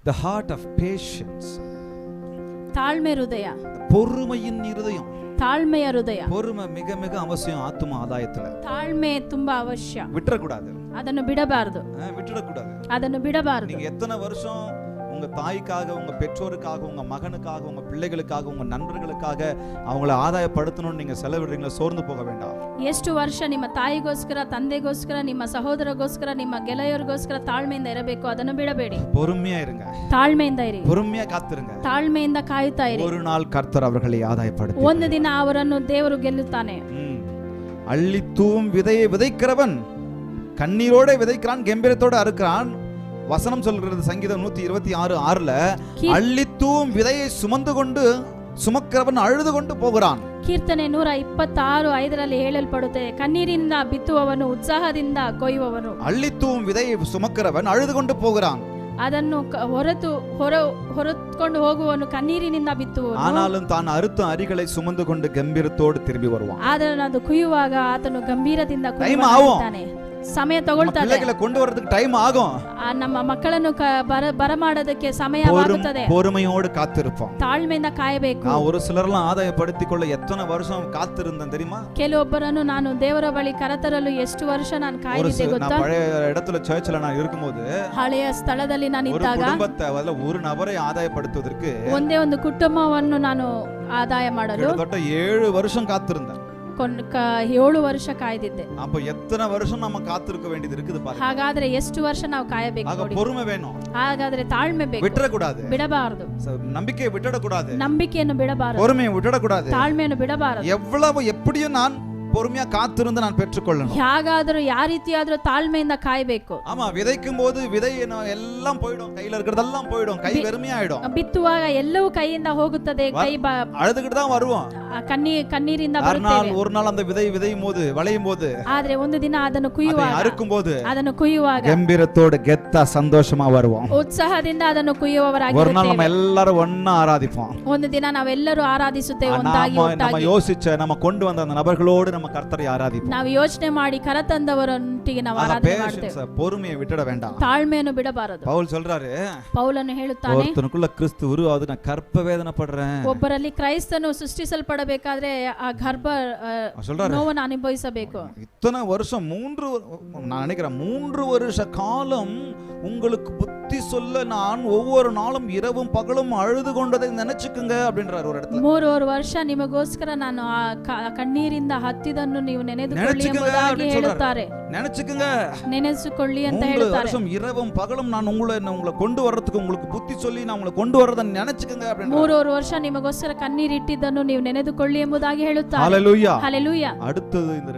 the heart of patience. ತಾಳ್ಮೆ ಹೃದಯ, பொறுமையின் இருதயம். ತಾಳ್ಮೆಯ ಹೃದಯ. பொறுமை மிக மிக அவசியம் ஆத்தும ஆதாயத்துல. ತಾಳ್ಮೆ ತುಂಬಾ ಅವಶ್ಯ. விட்டுறக்கூடாது, ಅದನ್ನು ಬಿಡಬಾರದು, விட்டுடக்கூடாது. ಅದನ್ನು ಬಿಡಬಾರದು. நீங்க எத்தனை வருஷம் உங்க தாய்க்காக, உங்க பெற்றோருக்காக, உங்க மகனுக்காக, உங்க பிள்ளைகளுக்காக, உங்க நண்பர்களுக்காக அவங்கள ஆதாயப்படுத்தணும்னு நீங்க செலவிடுறீங்களோ சோர்ந்து போக வேண்டாம். ಎಷ್ಟು ವರ್ಷ ನಿಮ್ಮ ತಾಯಿಗೋಸ್ಕರ, ತಂದೆಗೋಸ್ಕರ, ನಿಮ್ಮ ಸಹೋದರಗೋಸ್ಕರ, ನಿಮ್ಮ ಗೆಳೆಯರಿಗೋಸ್ಕರ ತಾಳ್ಮೆಯಿಂದ ಇರಬೇಕು, ಅದನ್ನು ಬಿಡಬೇಡಿ. பொறுமையா இருங்க, ತಾಳ್ಮೆಯಿಂದ ಇರಿ, பொறுமையா காத்திருங்க. ತಾಳ್ಮೆಯಿಂದ ಕಾಯುತ್ತಾ ಇರಿ. ஒரு நாள் கர்த்தர் அவர்களை ஆதாயப்படுத்தி ಒಂದು ದಿನ ಅವರನ್ನು ದೇವರು ಗೆಲ್ಲುತ್ತಾನೆ. அள்ளி தூவும் விதையை விதைக்கிறவன் கண்ணீரோட விதைக்கிறான், கம்பீரத்தோட அறுக்கிறான். வசனம் சொல்கிறது சங்கீதம் 126:6ல, அள்ளி தூவும் விதையை சுமந்து கொண்டு சுமக்கிறவன் அழுது கொண்டு போகிறான். ಕೀರ್ತನೆ 126:5ರಲ್ಲಿ ಹೇಳಲ್ಪಡುತ್ತೆ, ಕಣ್ಣೀರಿಂದ ಬಿತ್ತುವವನು ಉತ್ಸಾಹದಿಂದ ಕೊಯ್ಯುವವನು. அள்ளி தூவும் விதையை சுமக்கிறவன் அழுது கொண்டு போகிறான். ಅದನ್ನು ಹೊರತ್ಕೊಂಡು ಹೋಗುವವನು ಕಣ್ಣೀರಿನಿಂದ ಬಿತ್ತುವವನು. ஆனாலும் தான் அறுத்த அரிகளை சுமந்து கொண்டு கம்பீரத்தோடு திரும்பி வருவான். ಆದರೆ ಅದು ಕುಯ್ಯುವಾಗ ಆತನು ಗಂಭೀರದಿಂದ ಕೊಯ್ಯುತ್ತಾನೆ. ಸಮಯ ತಗೊಳ್ತಾನೆ. பிள்ளைகளை கொண்டு வரதுக்கு டைம் ஆகும். ನಮ್ಮ ಮಕ್ಕಳನ್ನು ಬರಮಾಡೋದಕ್ಕೆ ಸಮಯವಾಗುತ್ತದೆ. பொறுமையோடு காத்திருப்போம், ತಾಳ್ಮೆಯಿಂದ ಕಾಯಬೇಕು. நான் ஒரு சிலர்லாம் ஆதாயப்படுத்திಕೊಳ್ಳ எத்தனை வருஷம் காத்திருந்தேன் தெரியுமா? ಕೆಲವೊಬ್ಬರನ್ನು ನಾನು ದೇವರ ಬಳಿ ಕರೆತರಲು ಎಷ್ಟು ವರ್ಷ ನಾನು ಕಾಯ್ದಿದ್ದೆ ಗೊತ್ತಾ? நான் பழைய இடத்துல சர்ச்சில் நான் இருக்கும்போது, ಹಳೆಯ ಸ್ಥಳದಲ್ಲಿ ನಾನು ಇದ್ದಾಗ, குடும்பத்தை ಅದಲ್ಲ ஒரு நபரை ஆதாயப்படுத்துவதற்கு ಒಂದೇ ಒಂದು ಕುಟುಂಬವನ್ನು ನಾನು ಆದಾಯ ಮಾಡಲು கிட்டத்தட்ட 7 வருஷம் காத்திருந்தேன். 7 ವರ್ಷ ಕಾಯ್ದಿದ್ದೆ. அப்ப எத்தனை வருஷம் நம்ம காத்திருக்க வேண்டியது இருக்குது பாருங்க. ಹಾಗಾದ್ರೆ ಎಷ್ಟು ವರ್ಷ ನಾವು ಕಾಯಬೇಕು ನೋಡಿ. பொறுமை வேணும். ಹಾಗಾದ್ರೆ ತಾಳ್ಮೆ ಬೇಕು. விட்டுறக்கூடாது, ಬಿಡಬಾರದು. நம்பிக்கையை விட்டுடக்கூடாது, ನಂಬಿಕೆಯನ್ನು ಬಿಡಬಾರದು, பொறுமையை விட்டுடக்கூடாது, ತಾಳ್ಮೆಯನ್ನು ಬಿಡಬಾರದು. எவ்வளவு எப்படியும் நான் பொறுமையா காத்திருந்து நான் பெற்றுக்கொள்ளணும். ಹೇಗಾದರೂ ಯಾವ ರೀತಿಯಾದರೂ ತಾಳ್ಮೆಯಿಂದ ಕಾಯಬೇಕು. ஆமா, விதைக்கும் போது விதை எல்லாம் போய்டும், கையில இருக்கிறதெல்லாம் போய்டும், கை வெறுமையா ஆயிடும். ಬಿತ್ತುವಾಗ ಎಲ್ಲವೂ ಕೈಯಿಂದ ಹೋಗುತ್ತದೆ, ಕೈ அழுதுகிட்டு தான் வருவோம். ಕಣ್ಣೀರಿಂದ ಬರುತ್ತೇವೆ. ஒரு நாள் அந்த விதை விதையும் போது விளையும் போது, ಆದ್ರೆ ಒಂದು ದಿನ ಅದನ್ನು ಕುಯ್ಯುವಾಗ, அறுக்கும் போது, ಅದನ್ನು ಕುಯ್ಯುವಾಗ கம்பீரத்தோடு கெத்தா சந்தோஷமா வருவோம். ಉತ್ಸಾಹದಿಂದ ಅದನ್ನು ಕುಯ್ಯುವವರಾಗಿರುತ್ತೇವೆ. ஒரு நாள் நம்ம எல்லாரும் ஒண்ணா ஆராதிப்போம். ಒಂದು ದಿನ ನಾವೆಲ್ಲರೂ ಆರಾಧಿಸುತ್ತೇವೆ, ಒಂದಾಗಿ ಒಟ್ಟಾಗಿ. நம்ம யோசிச்ச, நம்ம கொண்டு வந்த அந்த நபர்களோடு நம்ம கர்த்தரை ஆராதிப்போம். ನಾವು ಯೋಚನೆ ಮಾಡಿ ಕರೆತಂದವರೊಂದಿಗೆ ನಾವು ಆರಾಧನೆ ಮಾಡ್ತೇವೆ. பொறுமையை விட்டுட வேண்டாம், ತಾಳ್ಮೆಯನ್ನು ಬಿಡಬಾರದು. பவுல் சொல்றாரு, ಪೌಲನು ಹೇಳುತ್ತಾನೆ, ஒருத்தனுக்குள்ள கிறிஸ்து உருவாவது நான் கற்ப வேதனை படுறேன். ಒಬ್ಬರಲ್ಲಿ ಕ್ರೈಸ್ತನು ಸೃಷ್ಟಿಸಲ್ಪಡಬೇಕಾದ್ರೆ ಆ ಗರ್ಭ ನೋವನ್ನು ಅನುಭವಿಸಬೇಕು. இத்தனை வருஷம் நான் நினைக்கிறேன் 3 வருஷ காலம் உங்களுக்கு புத்தி சொல்ல நான் ஒவ்வொரு நாளும் இரவும் பகலும் அழுது கொண்டதை நினைச்சுக்குங்க அப்படின்றார் ஒரு இடத்துல. 3 ವರ್ಷ ನಿಮಗೋಸ್ಕರ ನಾನು ಕಣ್ಣೀರಿಂದ ಹತ್ತಿದನ್ನು ನೀವು ನೆನೆದುಕೊಳ್ಳಿ ಎಂಬುದಾಗಿ ಹೇಳುತ್ತಾರೆ. நினைச்சுக்குங்க, ನೆನೆಸಿಕೊಳ್ಳಿ ಅಂತ ಹೇಳುತ್ತಾರೆ. 3 வருஷம் இரவும் பகலும் நான் உங்களை கொண்டு வரதுக்கு உங்களுக்கு புத்தி சொல்லி நான் உங்களை கொண்டு வரதை நினைச்சுக்குங்க அப்படின்றார். 3 ವರ್ಷ ನಿಮಗೋಸ್ಕರ ಕಣ್ಣೀರಿಟ್ಟಿದ್ದನ್ನು ನೀವು ನೆನೆದುಕೊಳ್ಳಿ ಎಂಬುದಾಗಿ ಹೇಳುತ್ತಾರೆ. ஹalleluya, ஹalleluya. அடுத்தது இந்த